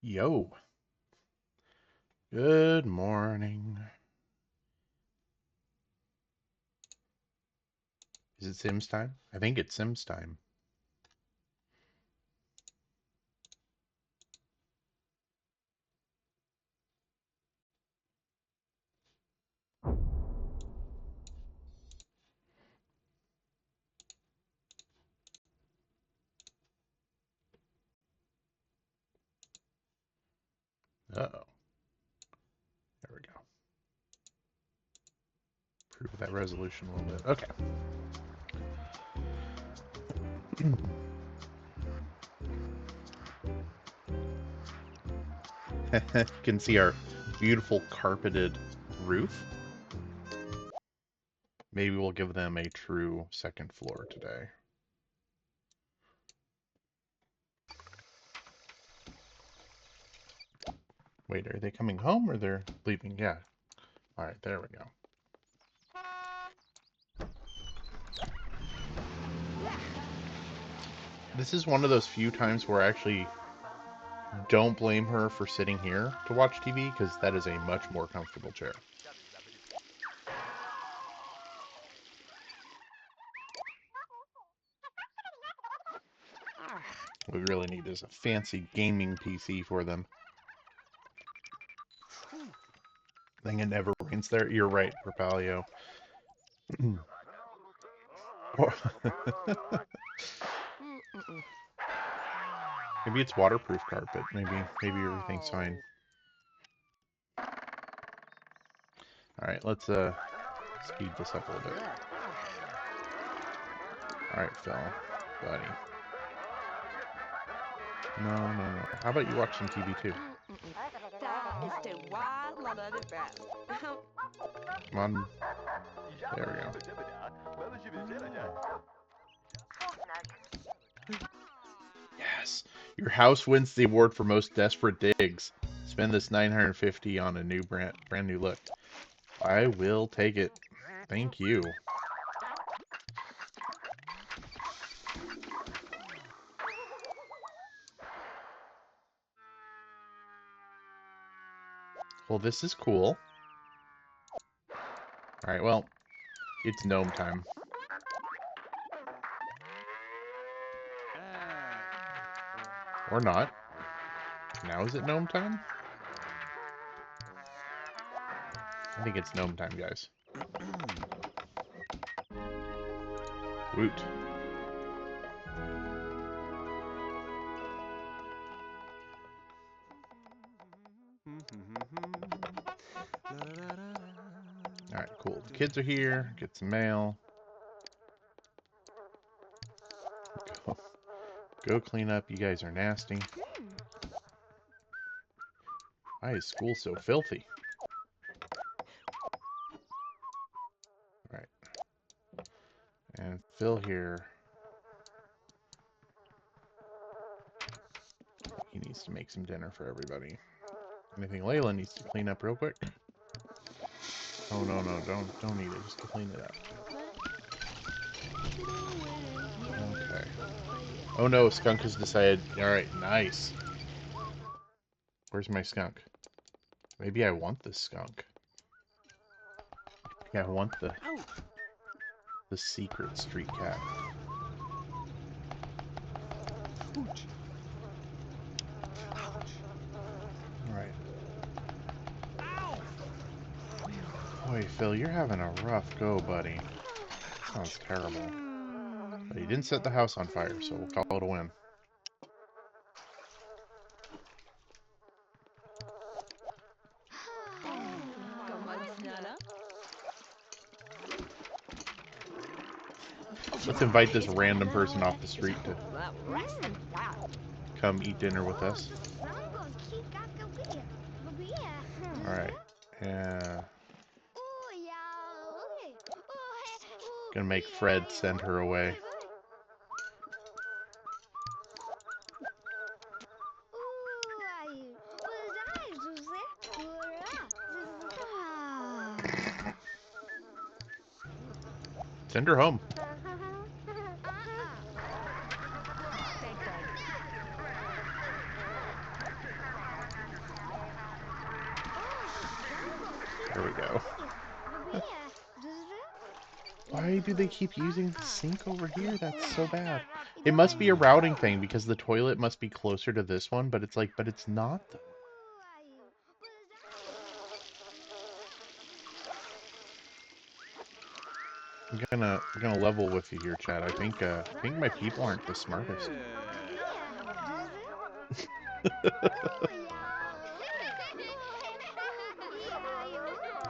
Yo, good morning. Is it Sims time? I think it's Sims time. Uh-oh. There we go. Improve that resolution a little bit. Okay. You can see our beautiful carpeted roof. Maybe we'll give them a true second floor today. Wait, are they coming home or they're leaving? Yeah. All right, there we go. This is one of those few times where I actually don't blame her for sitting here to watch TV because that is a much more comfortable chair. What we really need is a fancy gaming PC for them. Thing it never rains there. You're right, Propalio. Maybe it's waterproof carpet. Maybe everything's fine. All right, let's speed this up a little bit. All right, Phil, buddy. No. How about you watch some TV too? Come on. There we go. Yes, your house wins the award for most desperate digs. Spend this 950 on a new brand new look. I will take it. Thank you. Well, this is cool. Alright, well, it's gnome time. Or not. Now is it gnome time? I think it's gnome time, guys. Woot. Alright, cool. The kids are here. Get some mail. Go clean up. You guys are nasty. Why is school so filthy? Alright. And Phil here. He needs to make some dinner for everybody. Anything Layla needs to clean up real quick. Oh no, don't eat it, just to clean it up. Okay. Oh no, skunk has decided. Alright, nice. Where's my skunk? Maybe I want this skunk. Yeah, I want the secret street cat. Alright. Boy, Phil, you're having a rough go, buddy. Sounds terrible. But he didn't set the house on fire, so we'll call it a win. Let's invite this random person off the street to come eat dinner with us. Alright. Gonna make Fred send her away. Send her home. There we go. Why do they keep using the sink over here? That's so bad. It must be a routing thing because the toilet must be closer to this one, but it's like, but it's not though. I'm gonna level with you here, Chad. I think my people aren't the smartest.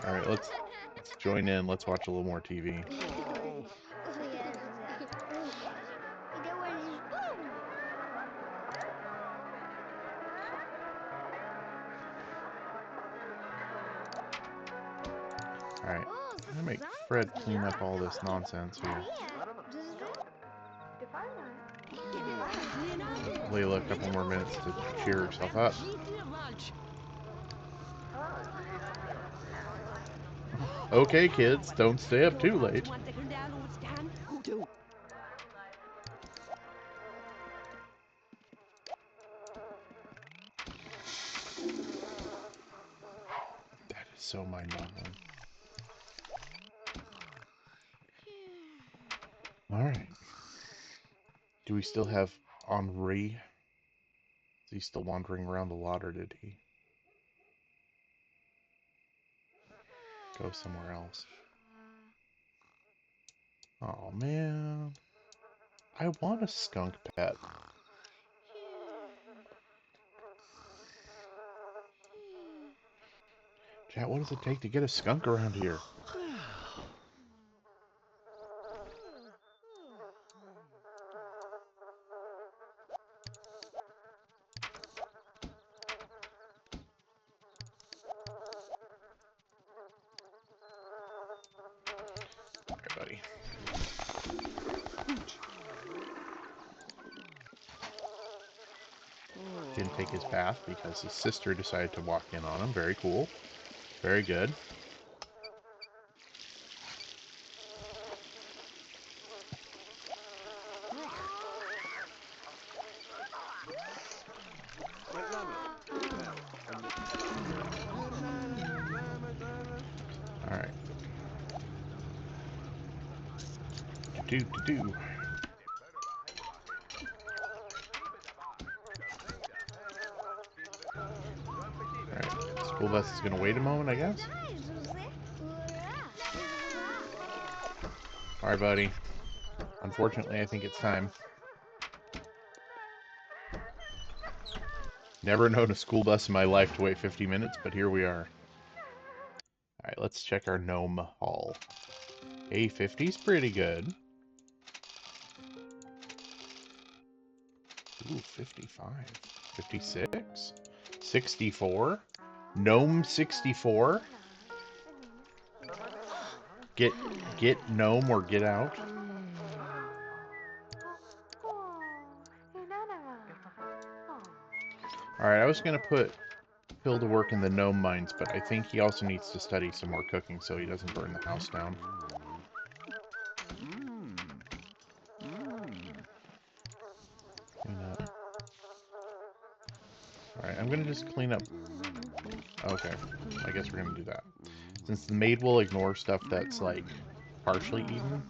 All right, let's join in. Let's watch a little more TV. All right, I'm gonna make Fred clean up all this nonsense here. Layla a couple more minutes to cheer herself up. Okay, kids, don't stay up too late. That is so mind-boggling. All right. Do we still have Henri? Is he still wandering around the lot, or did he go somewhere else? Oh man, I want a skunk pet. Chat, what does it take to get a skunk around here? Okay, buddy. Didn't take his bath because his sister decided to walk in on him. Very cool. Very good. Alright. Do. Alright. School bus is gonna wait a moment, I guess. Alright, buddy. Unfortunately, I think it's time. Never known a school bus in my life to wait 50 minutes, but here we are. Alright, let's check our gnome haul. A50's pretty good. Ooh, 55. 56. 64. Gnome 64. Get gnome or get out. Alright, I was gonna put Phil to work in the gnome mines, but I think he also needs to study some more cooking so he doesn't burn the house down. Clean up. Alright, I'm gonna just clean up. Okay, I guess we're gonna do that. Since the maid will ignore stuff that's, like, partially eaten.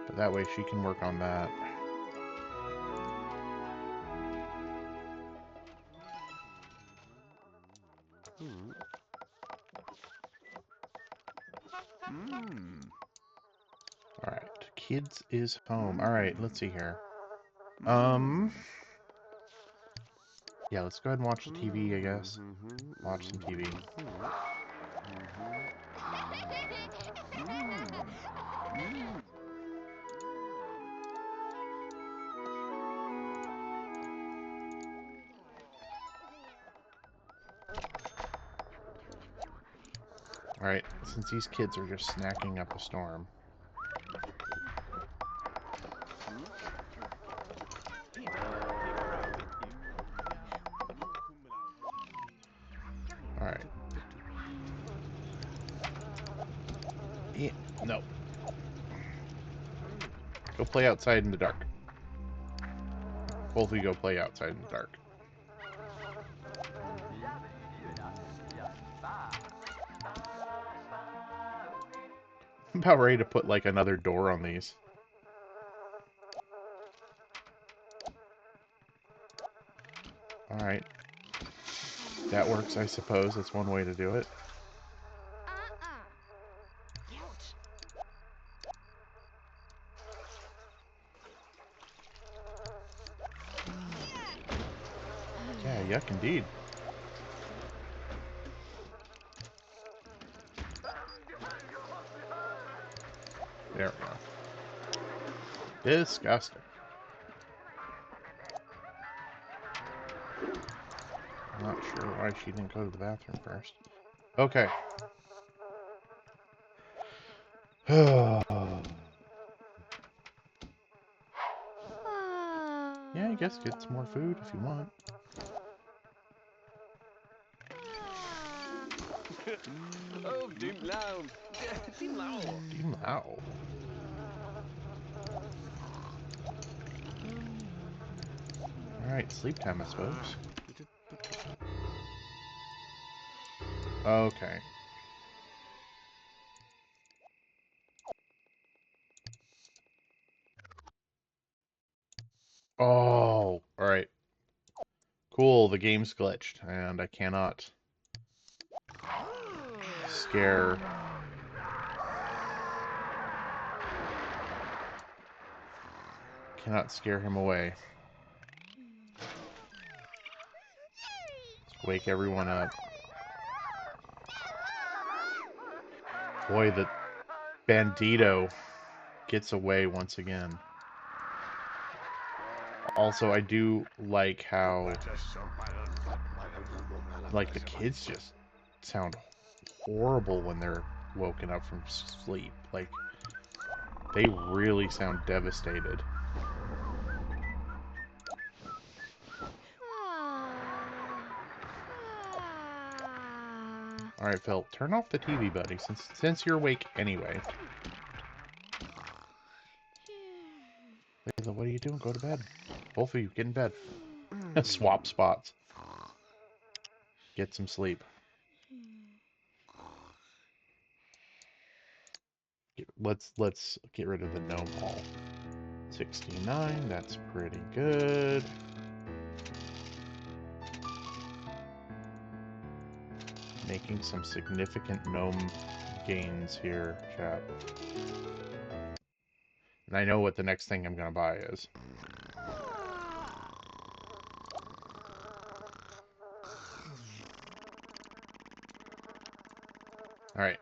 But that way she can work on that. Alright, kids is home. Alright, let's see here. Yeah, let's go ahead and watch the TV, I guess. Watch some TV. Alright, since these kids are just snacking up a storm. Alright. Yeah, no. Go play outside in the dark. Both of you go play outside in the dark. about ready to put like another door on these. Alright. That works, I suppose. That's one way to do it. Yeah, yuck indeed. There we go. Disgusting. I'm not sure why she didn't go to the bathroom first. Okay. Yeah, I guess get some more food if you want. Oh, dim loud. Dim loud. Dim Lao. Alright, sleep time, I suppose. Okay. Oh, alright. Cool, the game's glitched, and I cannot scare... Cannot scare him away. Let's wake everyone up. Boy, the bandito gets away once again. Also, I do like how, like, the kids just sound horrible when they're woken up from sleep. Like, they really sound devastated. Alright, Phil, turn off the TV, buddy, since you're awake anyway. Layla, what are you doing? Go to bed. Both of you, get in bed. Swap spots. Get some sleep. Let's get rid of the gnome hall. 69, that's pretty good. Making some significant gnome gains here, chat. And I know what the next thing I'm gonna buy is. Alright.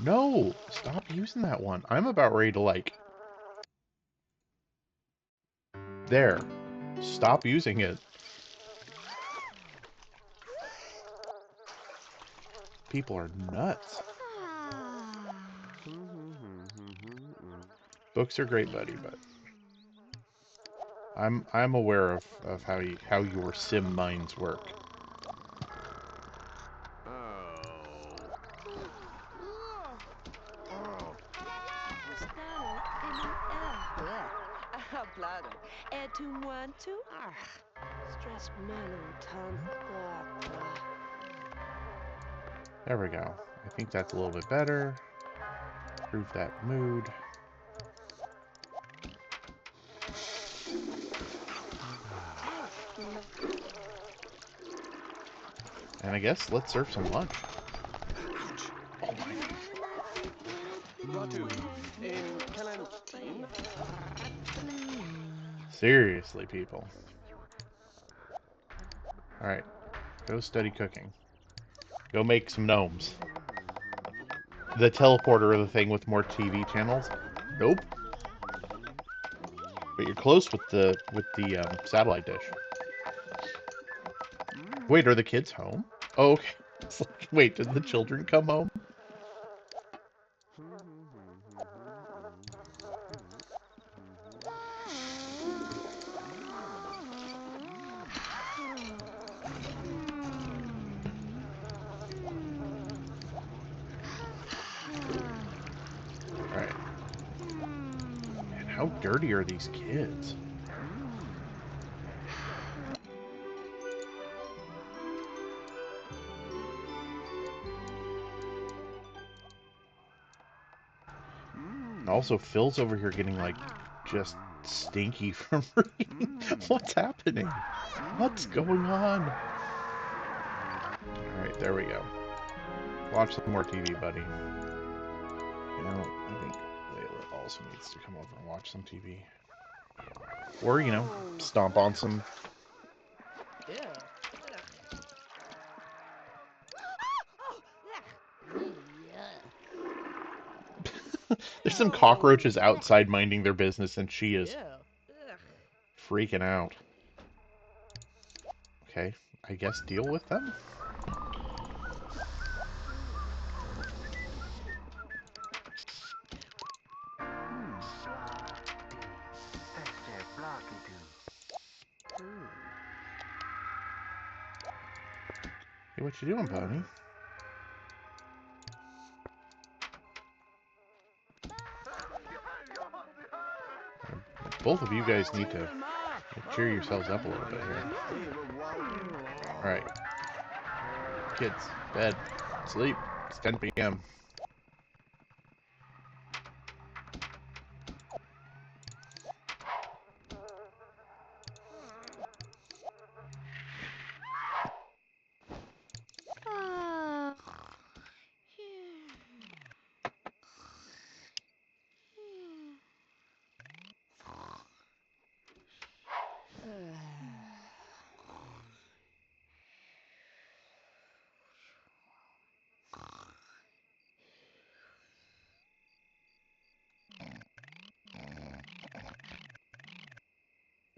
No! Stop using that one. I'm about ready to, like... There. Stop using it. People are nuts. Books are great, buddy, but... I'm aware of how your sim minds work. There we go. I think that's a little bit better. Improve that mood. And I guess let's serve some lunch. Oh my god. Seriously, people. Alright. Go study cooking. Go make some gnomes. The teleporter or the thing with more TV channels? Nope. But you're close with the satellite dish. Wait, are the kids home? Oh, okay. It's like, wait, did the children come home? Alright. Man, how dirty are these kids? And also, Phil's over here getting, like, just stinky from reading. What's happening? What's going on? Alright, there we go. Watch some more TV, buddy. You know, I think Layla also needs to come over and watch some TV. Or, you know, stomp on some... There's some cockroaches outside minding their business, and she is freaking out. Okay, I guess deal with them? Hey, what you doing, Pony? Both of you guys need to cheer yourselves up a little bit here. Alright. Kids, bed, sleep. It's 10 p.m.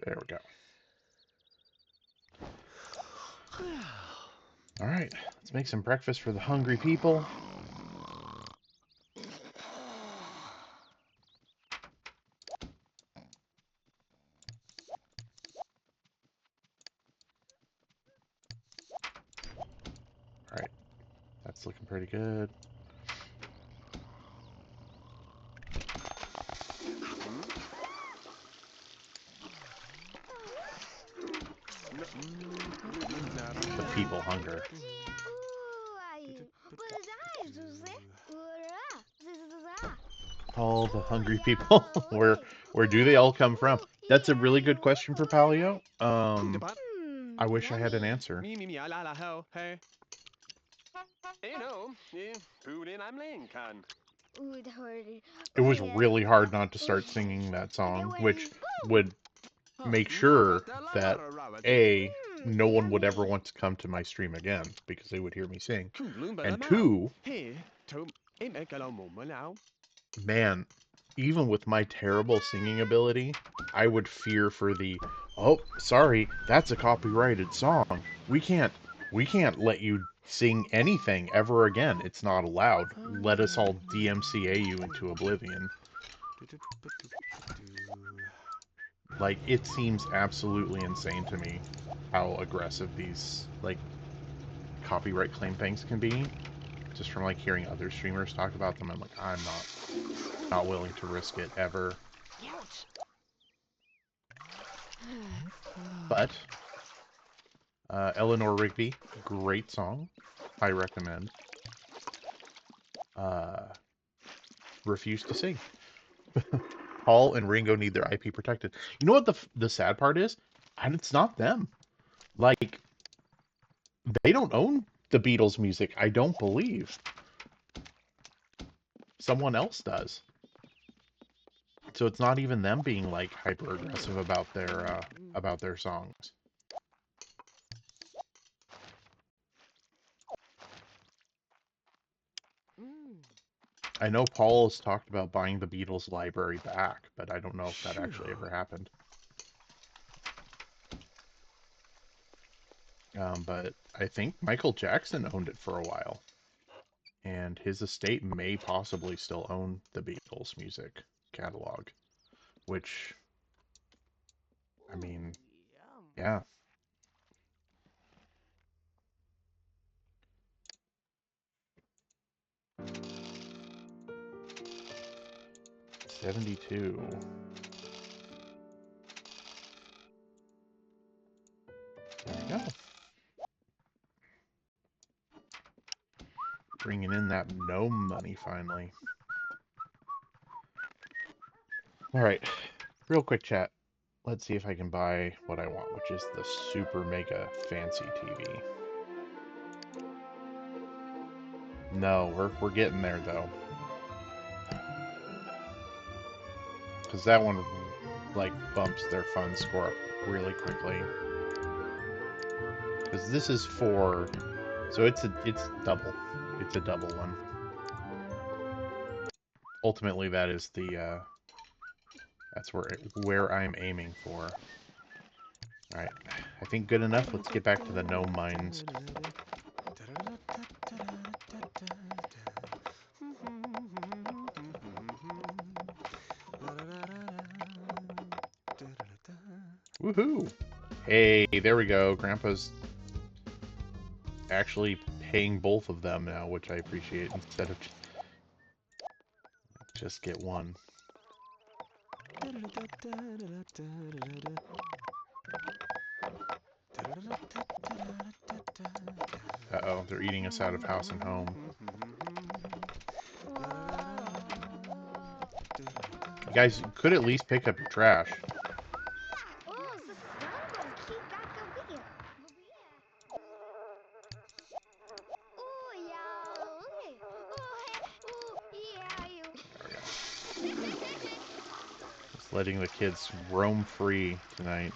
There we go. Alright, let's make some breakfast for the hungry people. Alright, that's looking pretty good. The people hunger. All the hungry people. Where do they all come from? That's a really good question for Paleo. I wish I had an answer. It was really hard not to start singing that song, which would make sure that A, no one would ever want to come to my stream again because they would hear me sing. And two, man, even with my terrible singing ability, I would fear for the, oh, sorry, that's a copyrighted song. We can't let you sing anything ever again. It's not allowed. Let us all DMCA you into oblivion. Like, it seems absolutely insane to me how aggressive these, like, copyright claim things can be. Just from, like, hearing other streamers talk about them, I'm like, I'm not willing to risk it ever. But, Eleanor Rigby, great song. I recommend. Refuse to sing. Paul and Ringo need their IP protected. You know what the sad part is? And it's not them. Like, they don't own the Beatles music, I don't believe. Someone else does. So it's not even them being like hyper aggressive about their songs. I know Paul has talked about buying the Beatles library back, but I don't know if that actually ever happened. But I think Michael Jackson owned it for a while. And his estate may possibly still own the Beatles music catalog. Which, I mean, yeah. '72. There we go. Bringing in that GNOME money finally. Alright, real quick chat. Let's see if I can buy what I want, which is the super mega fancy TV. No, we're getting there though. Because that one, like, bumps their fun score up really quickly. Because this is for... So it's double. It's a double one. Ultimately, that is the, that's where I'm aiming for. Alright, I think good enough. Let's get back to the gnome mines. Woohoo! Hey, there we go. Grandpa's actually paying both of them now, which I appreciate, instead of just get one. Uh-oh, they're eating us out of house and home. You guys could at least pick up your trash. Just letting the kids roam free tonight.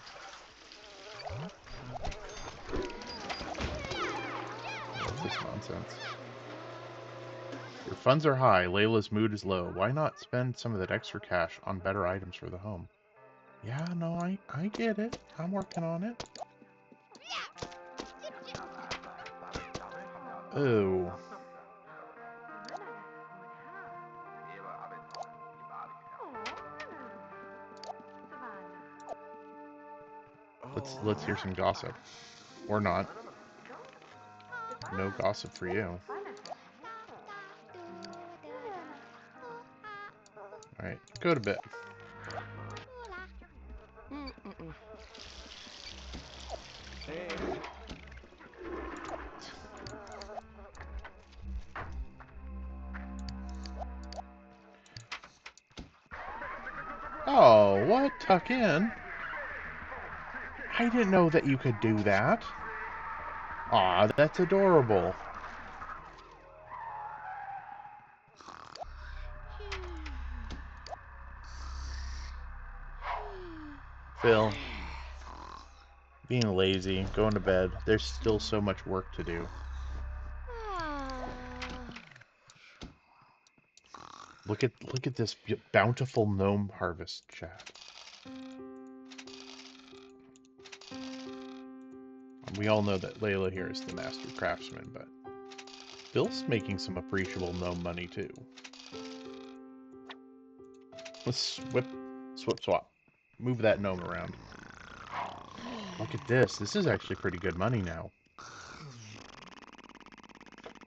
What's this nonsense? Your funds are high, Layla's mood is low. Why not spend some of that extra cash on better items for the home? Yeah, no, I get it. I'm working on it. Oh. Let's hear some gossip. Or not. No gossip for you. Alright, go to bed. Oh, what? Tuck in? I didn't know that you could do that. Aw, that's adorable. Phil, being lazy, going to bed. There's still so much work to do. Look at this bountiful gnome harvest, chat. We all know that Layla here is the master craftsman, but Phil's making some appreciable gnome money too. Let's swip, swap. Move that gnome around. Look at this. This is actually pretty good money now.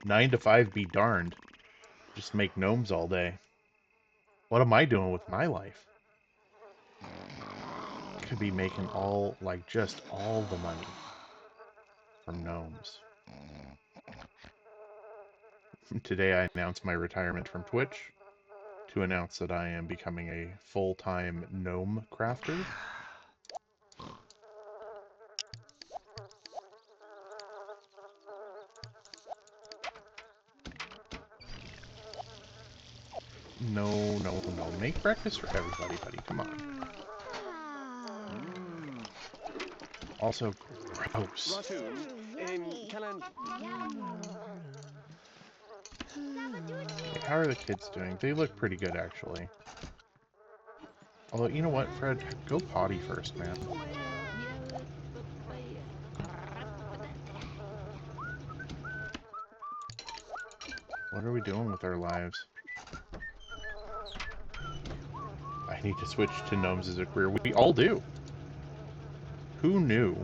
9 to 5 be darned. Just make gnomes all day. What am I doing with my life? Could be making just all the money from gnomes. Today I announced my retirement from Twitch to announce that I am becoming a full-time gnome crafter. No, no, no. Make breakfast for everybody, buddy. Come on. Also, gross. Okay, how are the kids doing? They look pretty good, actually. Although, you know what, Fred? Go potty first, man. What are we doing with our lives? I need to switch to gnomes as a career. We all do. Who knew,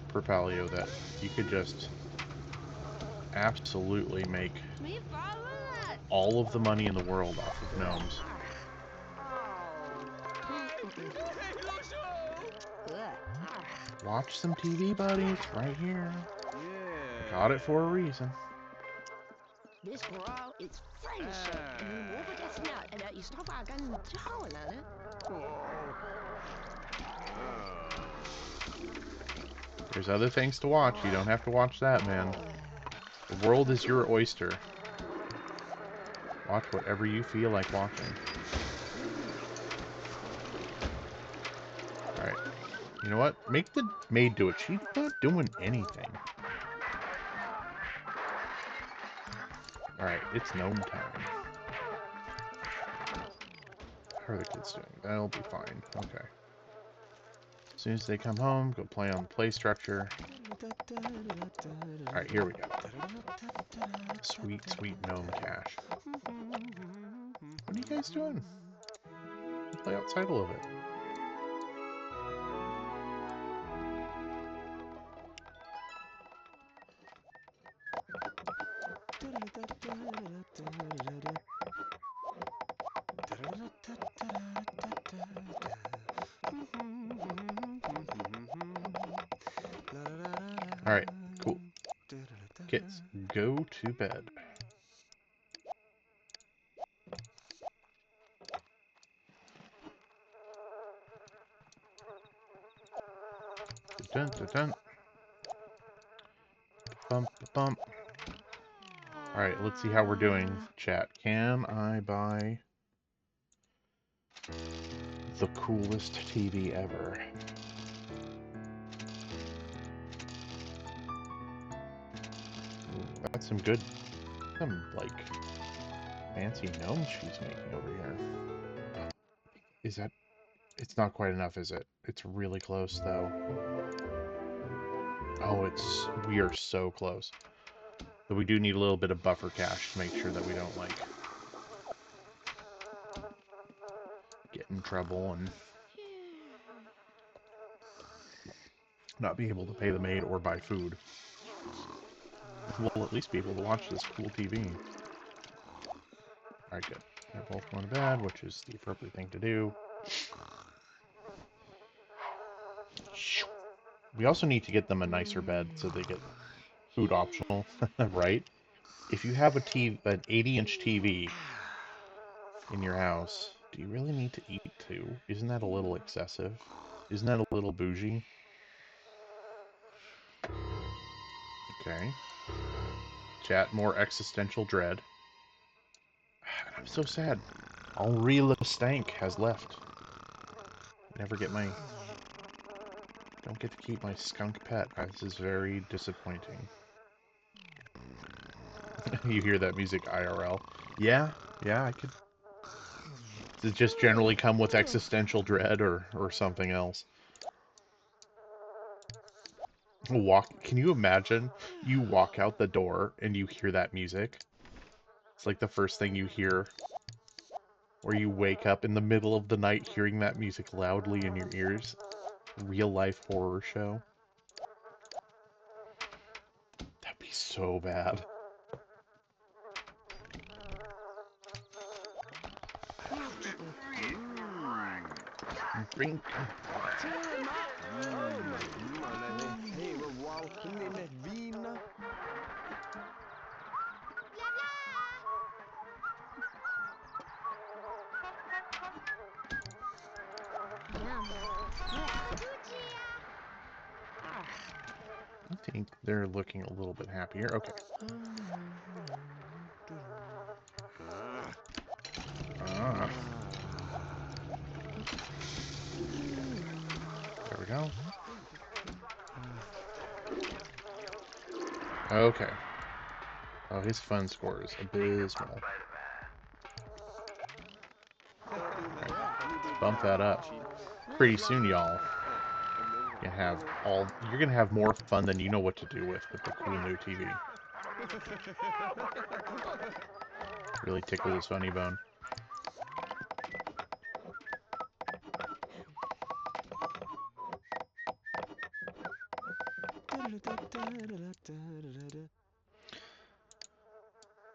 Perpalio, that you could just absolutely make all of the money in the world off of gnomes? Watch some TV, buddy. It's right here. Got it for a reason. This squirrel is friendship.我不得snart eller I står bare gan tålarna. There's other things to watch. You don't have to watch that, man. The world is your oyster. Watch whatever you feel like watching. Alright. You know what? Make the maid do it. She's not doing anything. Alright, it's gnome time. How are the kids doing? That'll be fine. Okay. As soon as they come home, go play on the play structure. Alright, here we go. Sweet, sweet gnome cash. What are you guys doing? Play outside a little bit. Alright, cool. Kids, go to bed. Dun, dun, dun. Bump, bump. Alright, let's see how we're doing, chat. Can I buy the coolest TV ever? Ooh, that's some like, fancy gnomes she's making over here. Is that... It's not quite enough, is it? It's really close, though. Oh, we are so close. But we do need a little bit of buffer cash to make sure that we don't, like, get in trouble and not be able to pay the maid or buy food. We'll at least be able to watch this cool TV. Alright, good. They're both going to bed, which is the appropriate thing to do. We also need to get them a nicer bed so they get food optional, right? If you have an 80-inch TV in your house, do you really need to eat two? Isn't that a little excessive? Isn't that a little bougie? Okay. Chat, more existential dread. I'm so sad. All real stank has left. Never get my... Don't get to keep my skunk pet. This is very disappointing. You hear that music IRL? Yeah, I could... Does it just generally come with existential dread or something else? Can you imagine? You walk out the door and you hear that music? It's like the first thing you hear. Or you wake up in the middle of the night hearing that music loudly in your ears. Real life horror show. That'd be so bad. Drink. I think they're looking a little bit happier. Okay. There we go. Okay. Oh, his fun score is abysmal. Right. Bump that up. Pretty soon, y'all, you're gonna have more fun than you know what to do with the cool new TV. Really tickled his funny bone.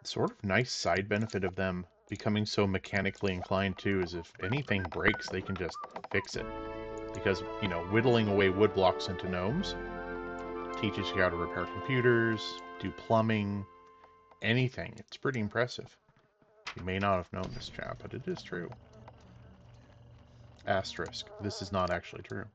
Sort of nice side benefit of them becoming so mechanically inclined too is if anything breaks, they can just fix it. Because, you know, whittling away wood blocks into gnomes teaches you how to repair computers, do plumbing, anything. It's pretty impressive. You may not have known this, chap, but it is true. Asterisk. This is not actually true.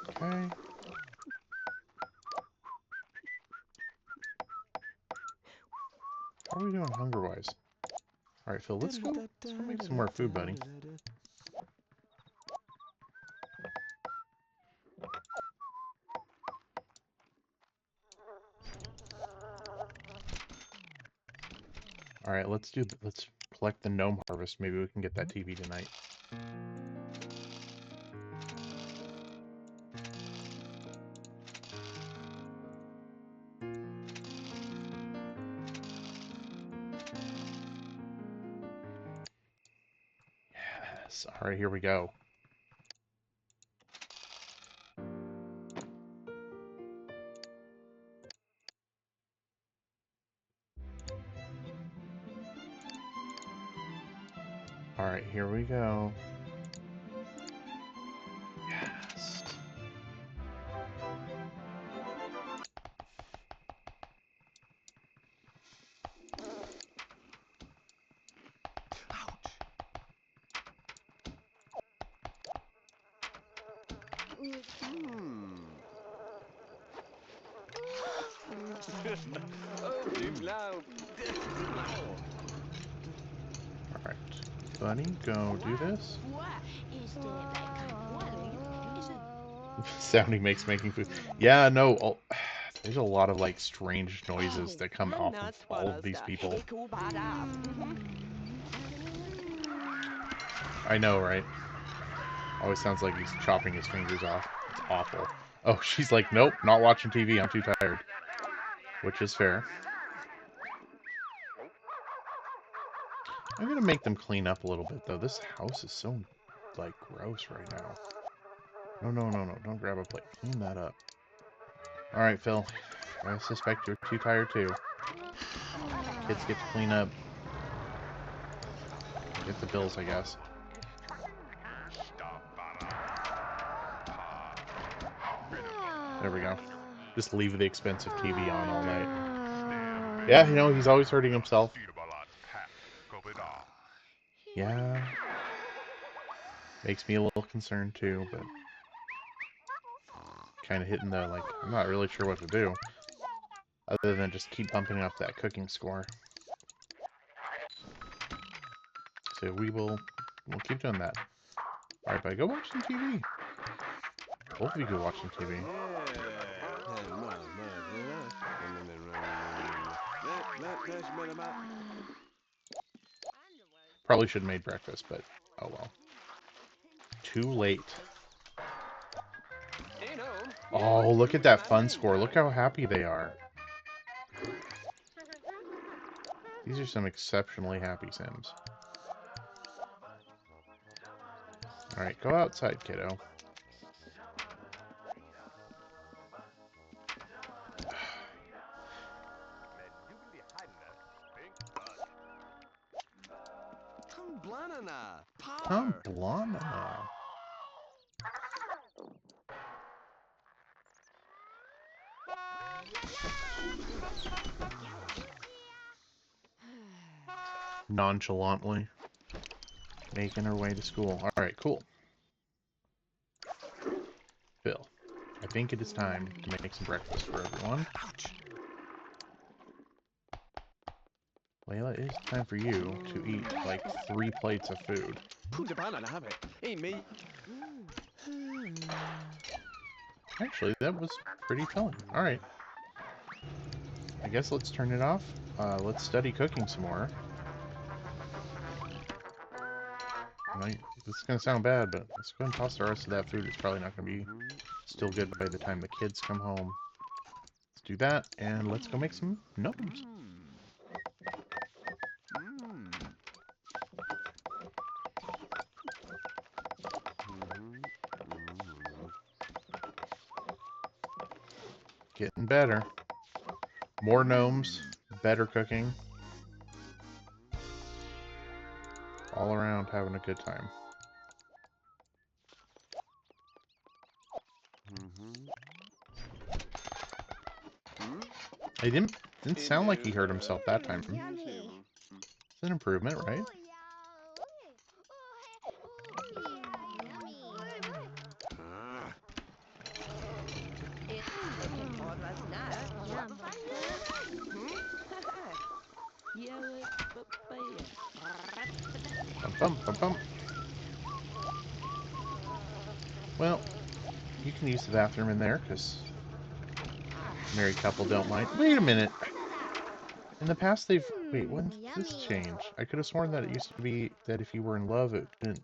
Okay. How are we doing hunger-wise? Alright, Phil, let's go make some more food, buddy. Alright, let's collect the gnome harvest. Maybe we can get that TV tonight. Yes. Alright, here we go. Alright, here we go. Yes. Oh, dim loud. Dim loud. Alright. Buddy, go do this. What is that like? Is it? Sounding makes making food. Yeah, no, there's a lot of like strange noises that come off of all of these people. I know, right? Always sounds like he's chopping his fingers off. It's awful. Oh, she's like, nope, not watching TV, I'm too tired. Which is fair. I'm gonna make them clean up a little bit, though. This house is so, like, gross right now. No, no, no, no, don't grab a plate. Clean that up. Alright, Phil. I suspect you're too tired, too. Kids get to clean up. Get the bills, I guess. There we go. Just leave the expensive TV on all night. Yeah, you know, he's always hurting himself. Yeah. Makes me a little concerned, too, but... kind of hitting the, like, I'm not really sure what to do. Other than just keep bumping up that cooking score. So we'll keep doing that. Alright, but go watch some TV. Both of you go watch some TV. Probably should have made breakfast, but oh well. Too late. Oh, look at that fun score. Look how happy they are. These are some exceptionally happy Sims. Alright, go outside, kiddo. Tom Blana. Nonchalantly making her way to school. Alright, cool. Phil, I think it is time to make some breakfast for everyone. Layla, it is time for you to eat like 3 plates of food. Actually, that was pretty telling. Alright. I guess let's turn it off. Let's study cooking some more. This is going to sound bad, but let's go and toss the rest of that food. It's probably not going to be still good by the time the kids come home. Let's do that, and let's go make some gnomes. Getting better. More gnomes, better cooking. all around having a good time. He didn't sound like he hurt himself that time. Yummy. It's an improvement, right? Bum, bum, bum, bum. Well, you can use the bathroom in there, because married couple don't mind. Wait a minute. In the past, they've... Wait, when did this change? I could have sworn that it used to be that if you were in love, it couldn't...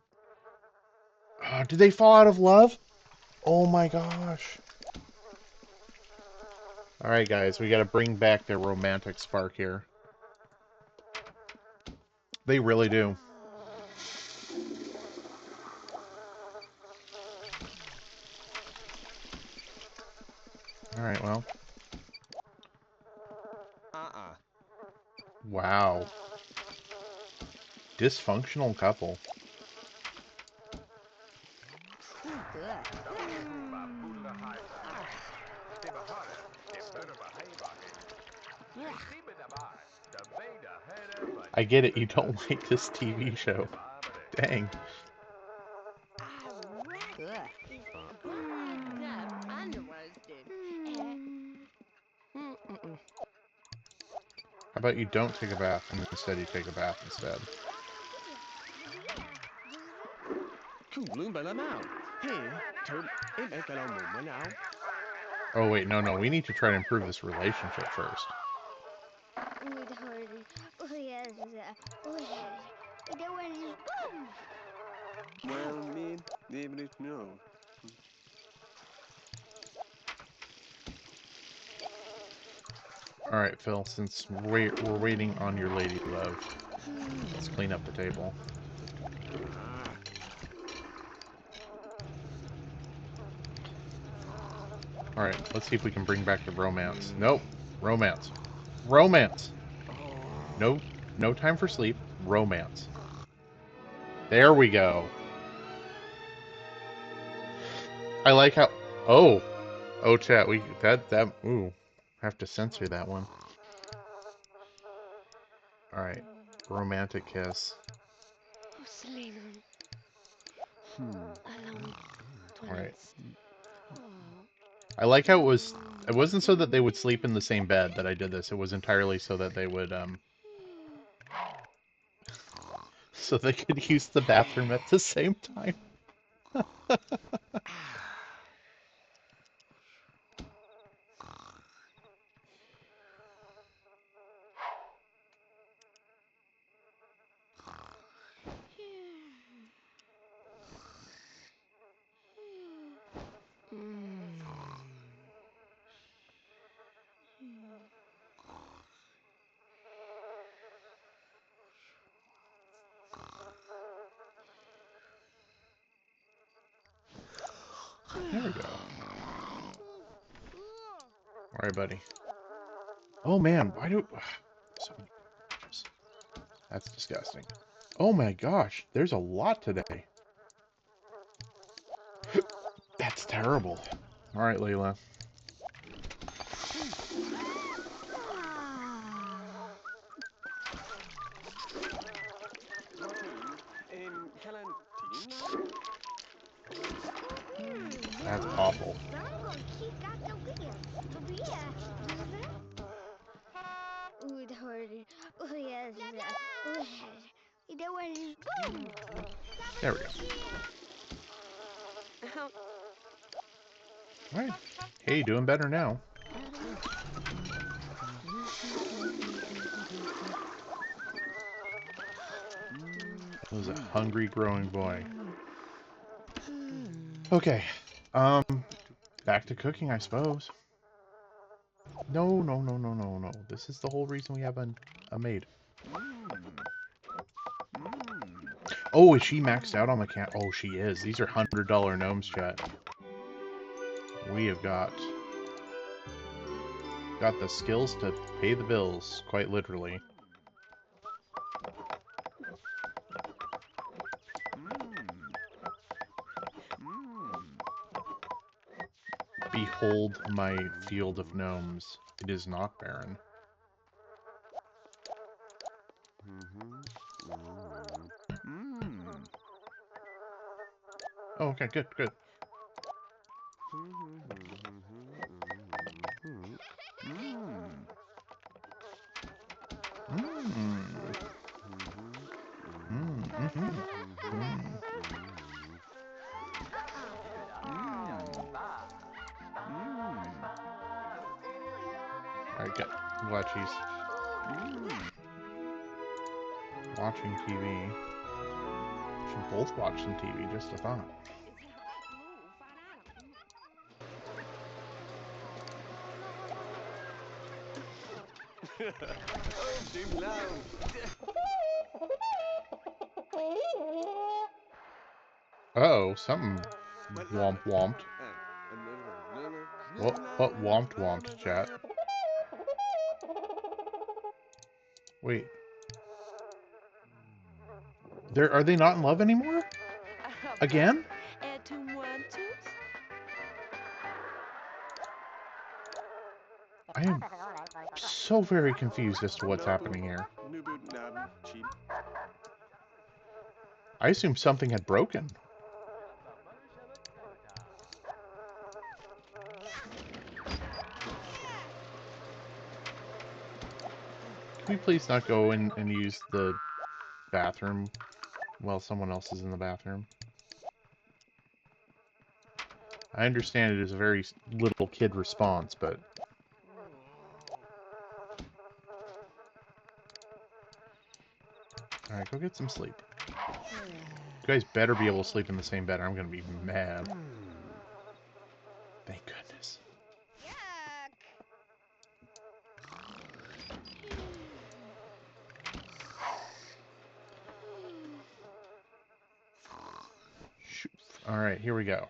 Oh, did they fall out of love? Oh my gosh. Alright, guys, we gotta bring back their romantic spark here. They really do. Alright, well. Wow. Dysfunctional couple. I get it, you don't like this TV show. Dang. How about you don't take a bath and instead you take a bath instead? Oh wait, no, we need to try to improve this relationship first. Alright, Phil, since we're waiting on your lady love, let's clean up the table. Alright, let's see if we can bring back the romance. Nope. Romance. Romance! Nope. No time for sleep. Romance. There we go. I like how... Oh! Oh, chat, we... Ooh. Have to censor that one. Alright. Romantic kiss. Alright. I like how it wasn't so that they would sleep in the same bed that I did this. It was entirely so that they would, so they could use the bathroom at the same time. There we go. Alright, buddy. Oh man, why do... So many pictures. That's disgusting. Oh my gosh, there's a lot today. That's terrible. Alright, Layla. That's awful. There we go. Alright. Hey, doing better now. It was a hungry, growing boy. Okay. Back to cooking, I suppose. No. This is the whole reason we have a maid. Oh, is she maxed out on the cat? Oh, she is. These are $100 gnomes, chat. We have got the skills to pay the bills, quite literally. Behold my field of gnomes. It is not barren. Oh, okay, good, good. Alright, good. I'm glad she's watching TV. Should both watch some TV, just a thought. Oh, too loud. Uh-oh, something womp womped. What womped womped, chat? Wait. Are they not in love anymore? Again? I am so very confused as to what's happening here. I assumed something had broken. Can we please not go in and use the bathroom while someone else is in the bathroom? I understand it is a very little kid response, but... Alright, go get some sleep. You guys better be able to sleep in the same bed or I'm gonna be mad. Thank goodness. Alright, here we go.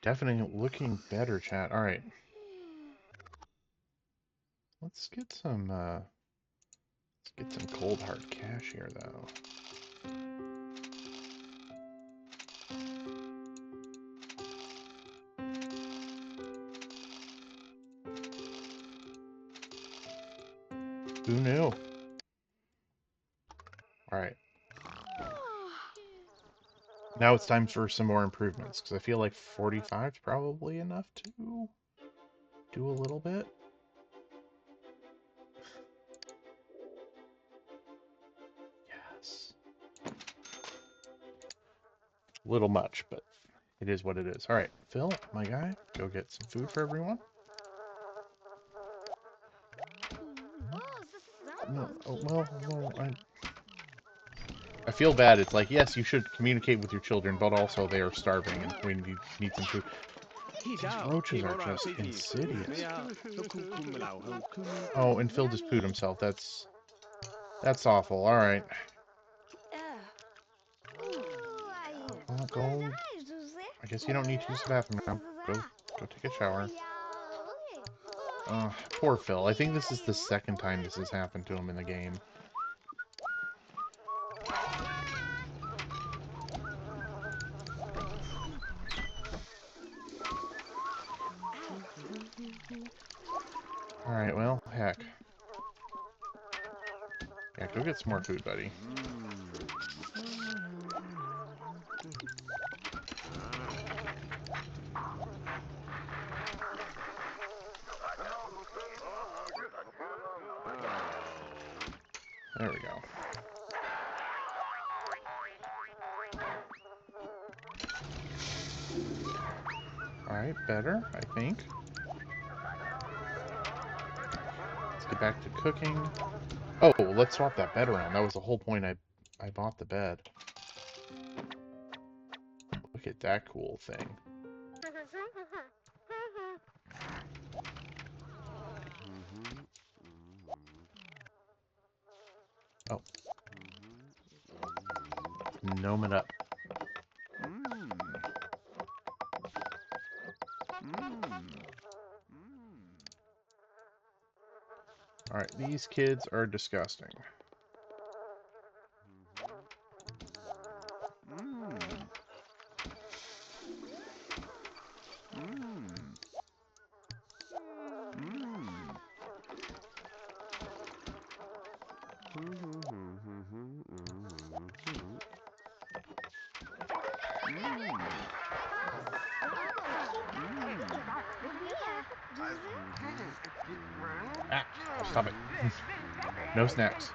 Definitely looking better, chat. Alright. Let's get some cold hard cash here, though. Who knew? Alright. Now it's time for some more improvements, because I feel like 45 is probably enough to do a little bit. Yes. A little much, but it is what it is. Alright, Phil, my guy, go get some food for everyone. No, oh, well, I feel bad. It's like, yes, you should communicate with your children, but also they are starving and we need some food. These roaches are just insidious. Oh, and Phil just pooed himself. That's awful. All right. Well, go. I guess you don't need to use the bathroom now. Go take a shower. Poor Phil. I think this is the second time this has happened to him in the game. Alright, well, heck. Yeah, go get some more food, buddy. There we go. Alright, better, I think. Let's get back to cooking. Oh, let's swap that bed around. That was the whole point I bought the bed. Look at that cool thing. Oh. Gnome it up. Alright, these kids are disgusting. Ah, stop it. No snacks.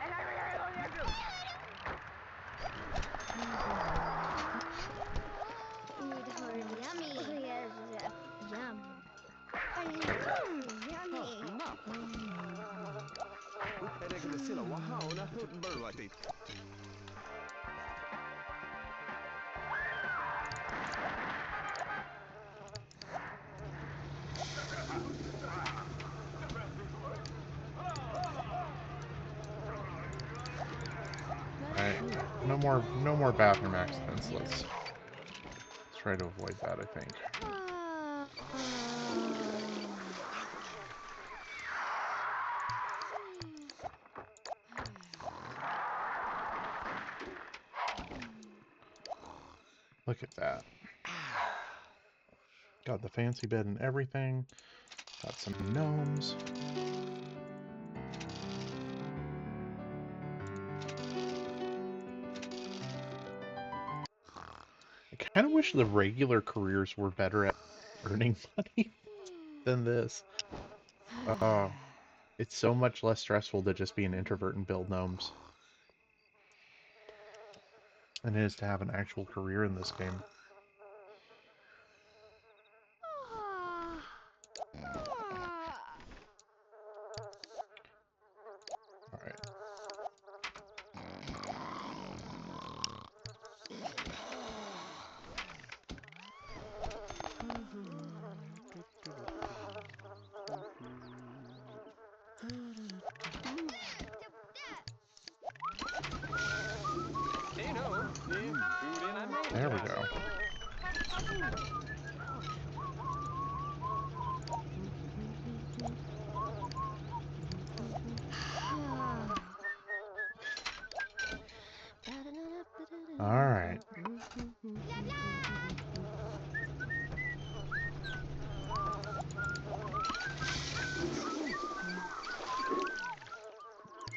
Yummy. Yum. Yummy. Er det sillä wahauna burlati. Alright, no more bathroom accidents. Let's try to avoid that, I think. Look at that. Got the fancy bed and everything. Got some gnomes. I kind of wish the regular careers were better at earning money than this. Oh, it's so much less stressful to just be an introvert and build gnomes than it is to have an actual career in this game. Alright. Hey no, food and I made There we go. Alright.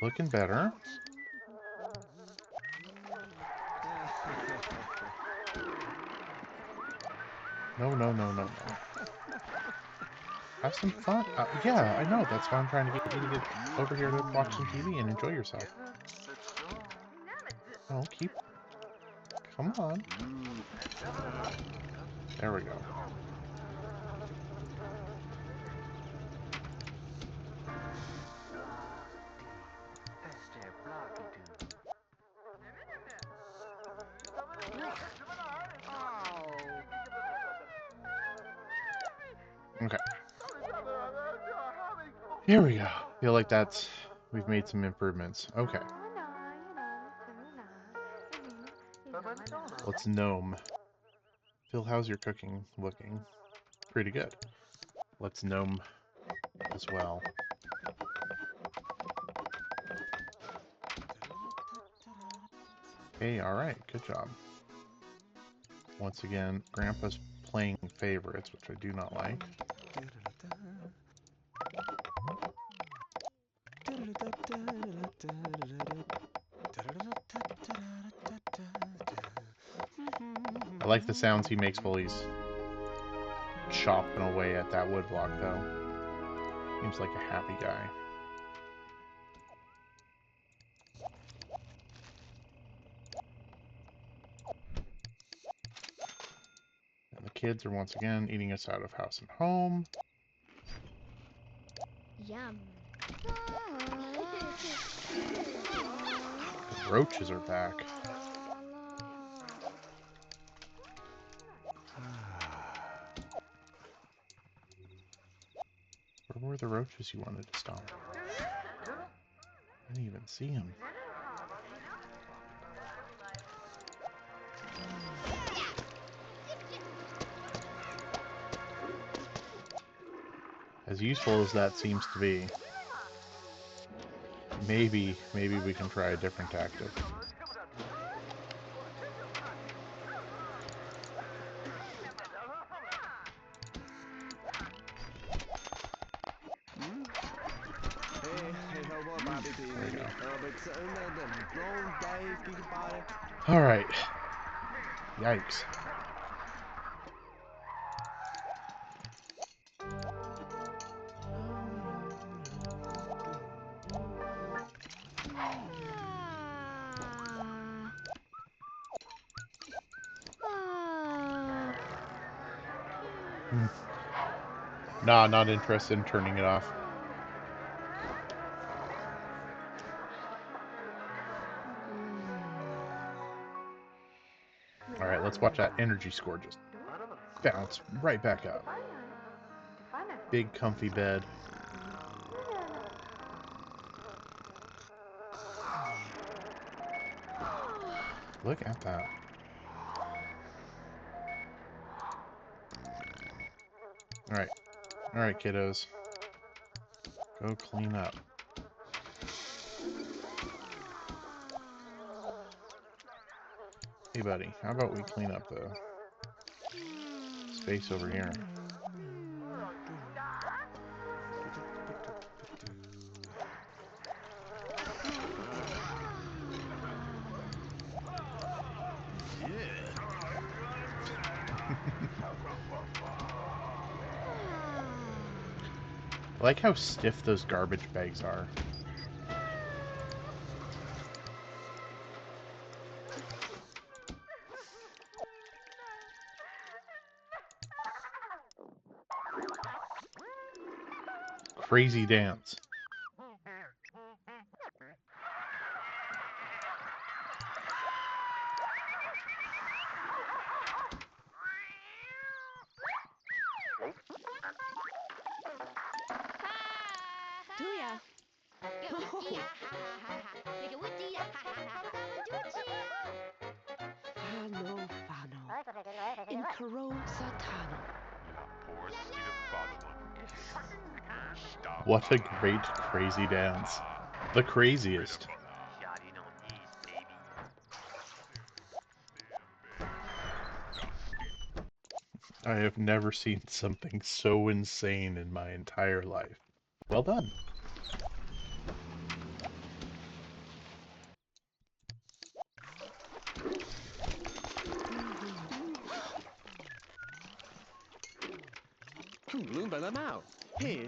Looking better. No. Have some fun. Yeah, I know. That's why I'm trying to get you to get over here to watch some TV and enjoy yourself. Oh, keep... Come on. There we go. Okay. Here we go. Feel like that's... We've made some improvements. Okay. Let's gnome. Phil, how's your cooking looking? Pretty good. Let's gnome as well. Hey, alright. Good job. Once again, Grandpa's playing favorites, which I do not like. I like the sounds he makes while he's chopping away at that wood block, though. Seems like a happy guy. And the kids are once again eating us out of house and home. Yum. The roaches are back. Where were the roaches you wanted to stop? I didn't even see them. As useful as that seems to be, maybe we can try a different tactic. There we go. All right. Yikes. Nah, not interested in turning it off. Alright, let's watch that energy score just bounce right back up. Big comfy bed. Look at that. Alright. Alright, kiddos. Go clean up. Hey, buddy, how about we clean up the space over here? I like how stiff those garbage bags are. Crazy dance. What a great crazy dance. The craziest. I have never seen something so insane in my entire life. Well done. Here.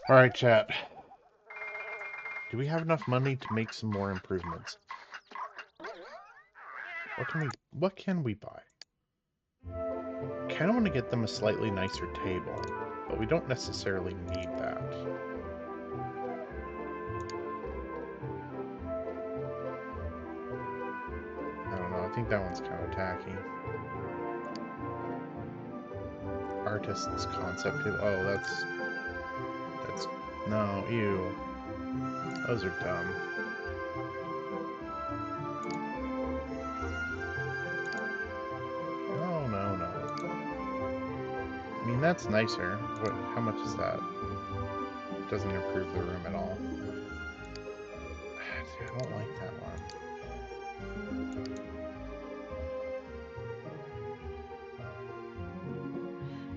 Alright, chat. Do we have enough money to make some more improvements? What can we buy? Kinda want to get them a slightly nicer table, but we don't necessarily need that. I don't know, I think that one's kind of tacky. Artist's concept table. Oh, that's no, ew. Those are dumb. No. I mean, that's nicer. How much is that? Doesn't improve the room at all. I don't like that one.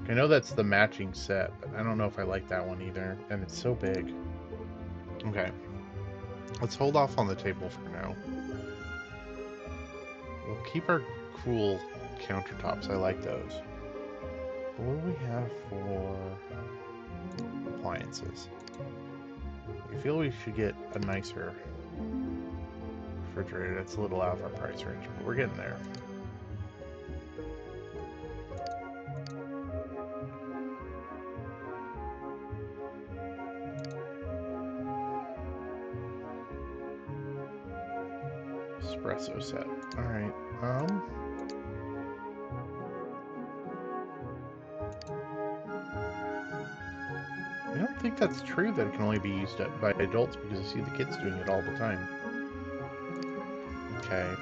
I know that's the matching set, but I don't know if I like that one either. And it's so big. Okay. Let's hold off on the table for now. We'll keep our cool countertops. I like those. But what do we have for appliances? I feel we should get a nicer refrigerator. That's a little out of our price range, but we're getting there. Espresso set. Alright, I don't think that's true that it can only be used by adults because I see the kids doing it all the time. Okay,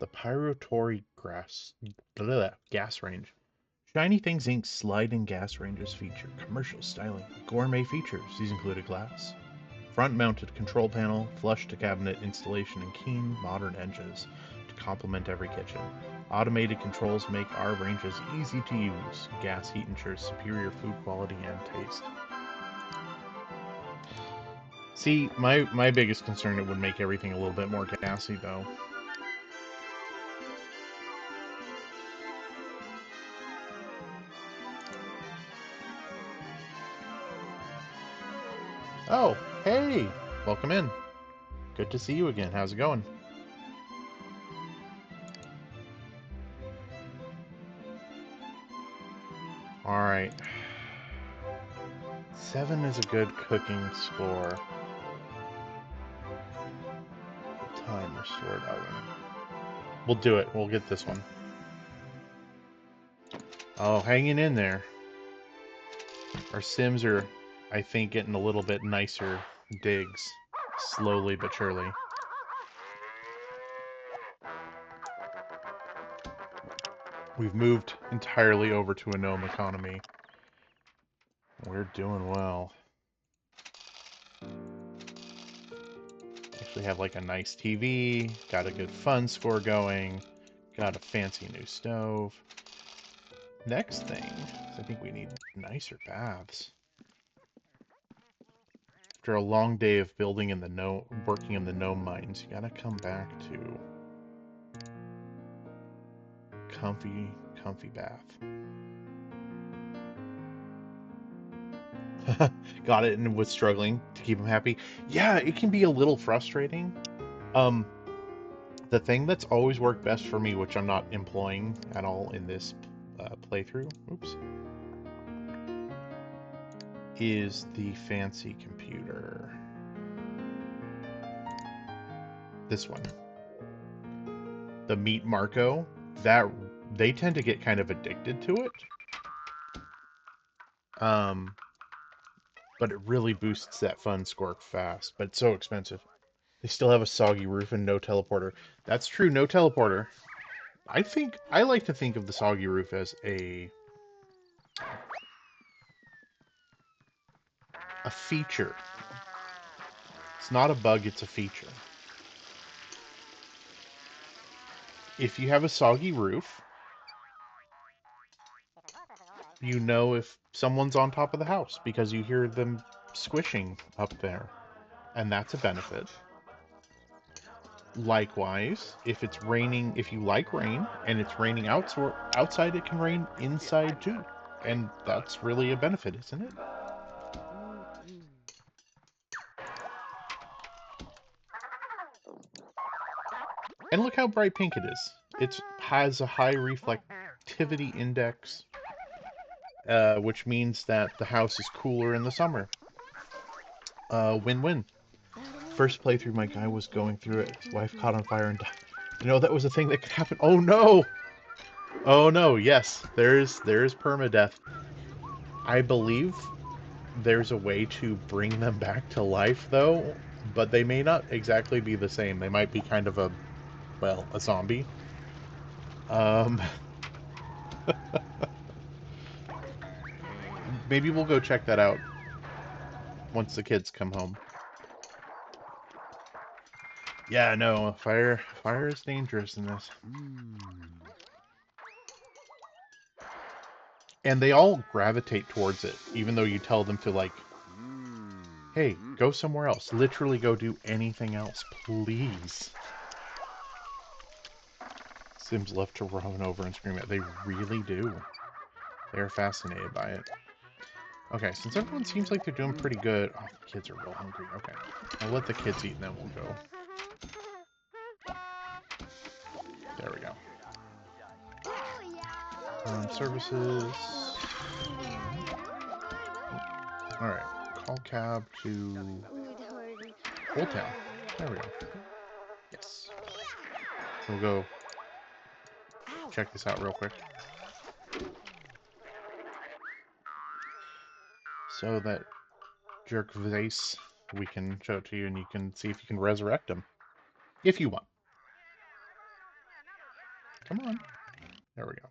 The Pyrotory gas range. Shiny Things Inc.'s sliding gas ranges feature commercial styling, gourmet features. These include a glass, front-mounted control panel, flush-to-cabinet installation, and keen, modern edges to complement every kitchen. Automated controls make our ranges easy to use. Gas heat ensures superior food quality and taste. See, my biggest concern, it would make everything a little bit more gassy, though. Oh, hey! Welcome in. Good to see you again. How's it going? Alright. 7 is a good cooking score. Time restored oven. We'll do it. We'll get this one. Oh, hanging in there. Our Sims are, I think, getting a little bit nicer digs. Slowly but surely. We've moved entirely over to a GNOME economy. We're doing well. Actually have like a nice TV, got a good fun score going, got a fancy new stove. Next thing, I think we need nicer baths. After a long day of building in the working in the GNOME mines, you gotta come back to comfy bath. Got it, and was struggling to keep him happy. Yeah, it can be a little frustrating. The thing that's always worked best for me, which I'm not employing at all in this playthrough, is the fancy computer. This one. The Meet Marco, that they tend to get kind of addicted to it. But it really boosts that fun score fast, but it's so expensive. They still have a soggy roof and no teleporter. That's true, no teleporter. I like to think of the soggy roof as a feature. It's not a bug, it's a feature. If you have a soggy roof, you know if someone's on top of the house because you hear them squishing up there, and that's a benefit. Likewise, if it's raining, if you like rain and it's raining outside, it can rain inside too, and that's really a benefit, isn't it? And look how bright pink it is. It has a high reflectivity index, which means that the house is cooler in the summer. Win-win. First playthrough, my guy was going through it. His wife caught on fire and died. You know, that was a thing that could happen. Oh no! Oh no, yes. There's permadeath. I believe there's a way to bring them back to life, though, but they may not exactly be the same. They might be kind of a zombie. Maybe we'll go check that out once the kids come home. Yeah, no, fire is dangerous in this. And they all gravitate towards it, even though you tell them to, like, hey, go somewhere else. Literally go do anything else, please. Sims love to run over and scream at it. They really do. They're fascinated by it. Okay, since everyone seems like they're doing pretty good... Oh, the kids are real hungry. Okay. I'll let the kids eat and then we'll go. There we go. Services... Alright. Call cab to... Old Town. There we go. Yes. We'll go check this out real quick. So that jerk Vase, we can show it to you and you can see if you can resurrect him. If you want. Come on. There we go.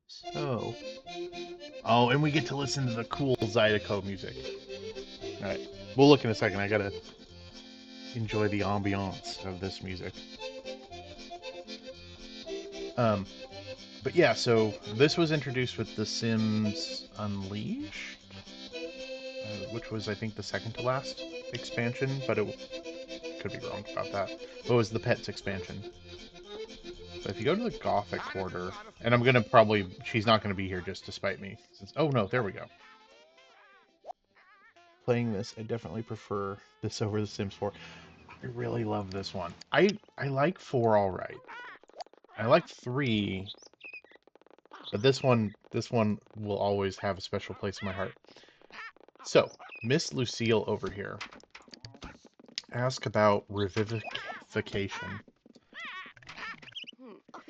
So... Oh, and we get to listen to the cool Zydeco music. Alright. We'll look in a second. I gotta enjoy the ambiance of this music. But yeah, so this was introduced with The Sims Unleashed, which was, I think, the second to last expansion, but it could be wrong about that. But it was the Pets expansion. So if you go to the Gothic Quarter, and I'm gonna probably, she's not gonna be here just to spite me. Since, oh no, there we go. Playing this, I definitely prefer this over The Sims 4. I really love this one. I like 4 all right. I like 3, but this one will always have a special place in my heart. So, Miss Lucille over here asked about revivification.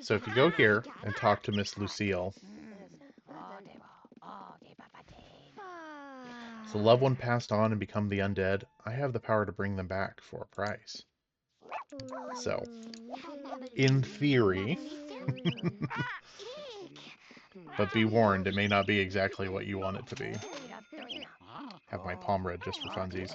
So if you go here and talk to Miss Lucille, if the loved one passed on and become the undead, I have the power to bring them back for a price. So, in theory, but be warned, it may not be exactly what you want it to be. Have my palm read just for funsies.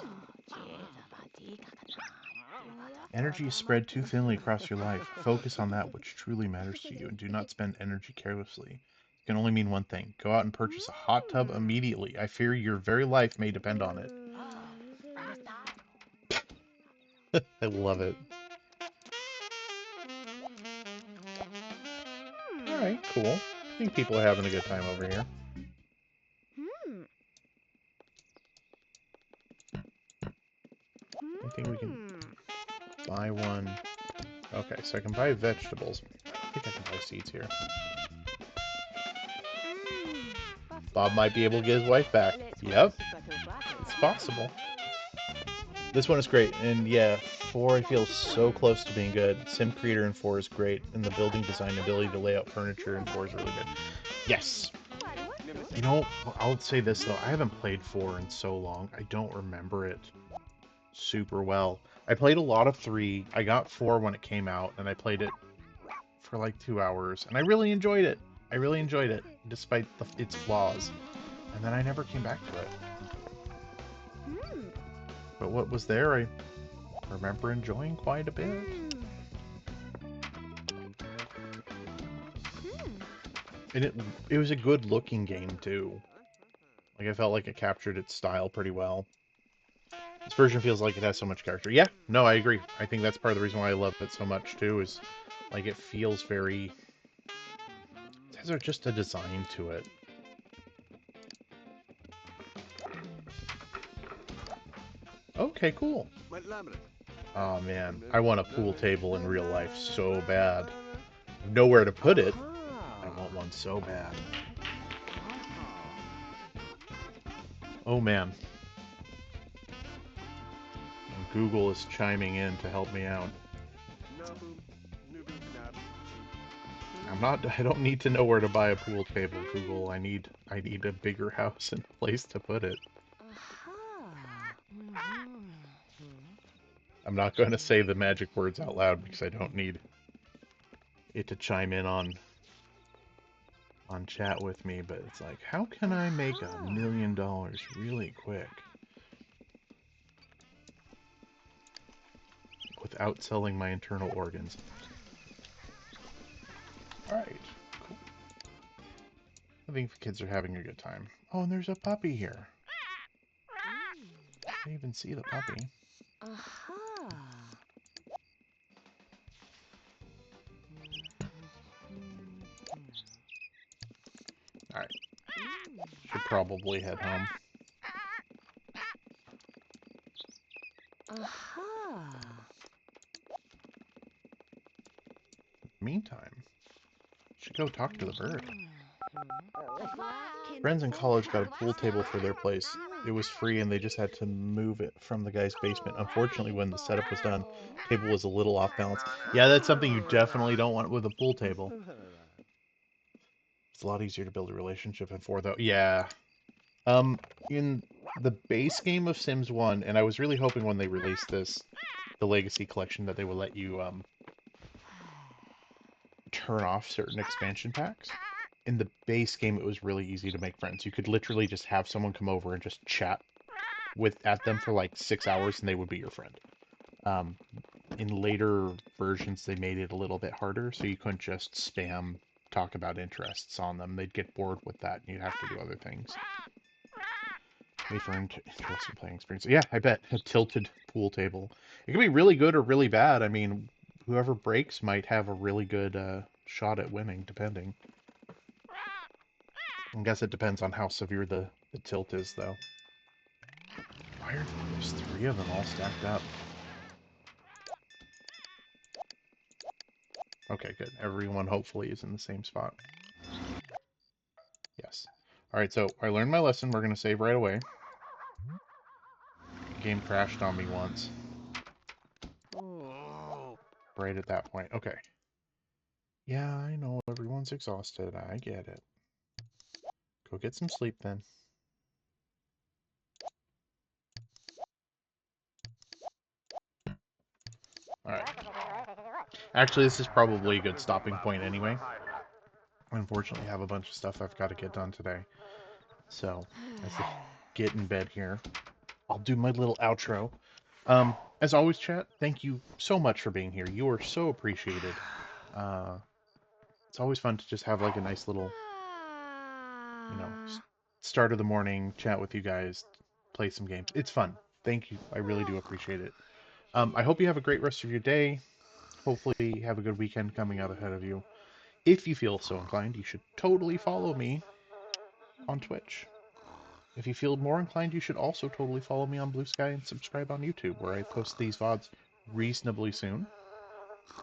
Energy is spread too thinly across your life. Focus on that which truly matters to you and do not spend energy carelessly. It can only mean one thing. Go out and purchase a hot tub immediately. I fear your very life may depend on it. I love it. Alright, cool. I think people are having a good time over here. I think we can buy one. Okay, so I can buy vegetables. I think I can buy seeds here. Bob might be able to get his wife back. Yep, it's possible. This one is great, and yeah, 4 I feel so close to being good. Sim Creator in 4 is great, and the building design ability to lay out furniture in 4 is really good. Yes! You know, I'll say this though, I haven't played 4 in so long, I don't remember it super well. I played a lot of 3, I got 4 when it came out, and I played it for like 2 hours, and I really enjoyed it. I really enjoyed it, despite its flaws. And then I never came back to it. But what was there, I remember enjoying quite a bit. And it was a good looking game too. Like I felt like it captured its style pretty well. This version feels like it has so much character. Yeah, no, I agree. I think that's part of the reason why I love it so much too, is like it feels very... It has just a design to it. Okay, cool. Oh man, I want a pool table in real life so bad. Nowhere to put it. I want one so bad. Oh man. And Google is chiming in to help me out. I don't need to know where to buy a pool table, Google. I need a bigger house and a place to put it. I'm not going to say the magic words out loud because I don't need it to chime in on chat with me, but it's like, how can I make $1 million really quick without selling my internal organs? Alright, cool. I think the kids are having a good time. Oh, and there's a puppy here. I didn't even see the puppy. Alright. Should probably head home. Meantime, should go talk to the bird. Friends in college got a pool table for their place. It was free and they just had to move it from the guy's basement. Unfortunately, when the setup was done, the table was a little off balance. Yeah, that's something you definitely don't want with a pool table. It's a lot easier to build a relationship in 4 though. Yeah. In the base game of Sims 1, and I was really hoping when they released this, the Legacy Collection, that they would let you turn off certain expansion packs. In the base game, it was really easy to make friends. You could literally just have someone come over and just chat at them for like 6 hours, and they would be your friend. In later versions, they made it a little bit harder, so you couldn't just spam talk about interests on them. They'd get bored with that, and you'd have to do other things. Wait for interesting playing experience. Yeah, I bet. A tilted pool table. It can be really good or really bad. I mean, whoever breaks might have a really good shot at winning, depending. I guess it depends on how severe the tilt is, though. Why are there's 3 of them all stacked up? Okay, good. Everyone hopefully is in the same spot. Yes. Alright, so I learned my lesson. We're going to save right away. The game crashed on me once. Right at that point. Okay. Yeah, I know. Everyone's exhausted. I get it. Go get some sleep then. Alright. Actually, this is probably a good stopping point anyway. Unfortunately, I have a bunch of stuff I've got to get done today. So, as I get in bed here, I'll do my little outro. As always, chat, thank you so much for being here. You are so appreciated. It's always fun to just have like a nice little, start of the morning chat with you guys, play some games. It's fun. Thank you. I really do appreciate it. I hope you have a great rest of your day. Hopefully you have a good weekend coming out ahead of you. If you feel so inclined, you should totally follow me on Twitch. If you feel more inclined, you should also totally follow me on Blue Sky and subscribe on YouTube, where I post these VODs reasonably soon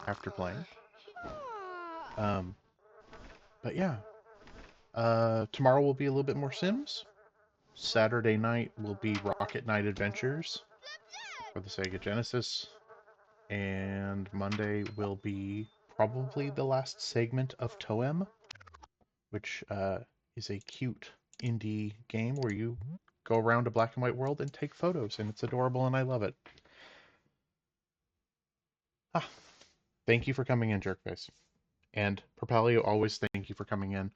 after playing. But yeah, tomorrow will be a little bit more Sims. Saturday night will be Rocket Knight Adventures for the Sega Genesis. And Monday will be probably the last segment of Toem, which is a cute indie game where you go around a black and white world and take photos, and it's adorable and I love it. Ah, thank you for coming in, Jerkface. And Propelio, always thank you for coming in.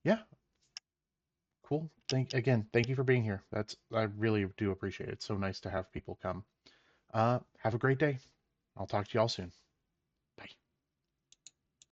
Yeah, cool. Thank you for being here. I really do appreciate it. It's so nice to have people come. Have a great day. I'll talk to y'all soon.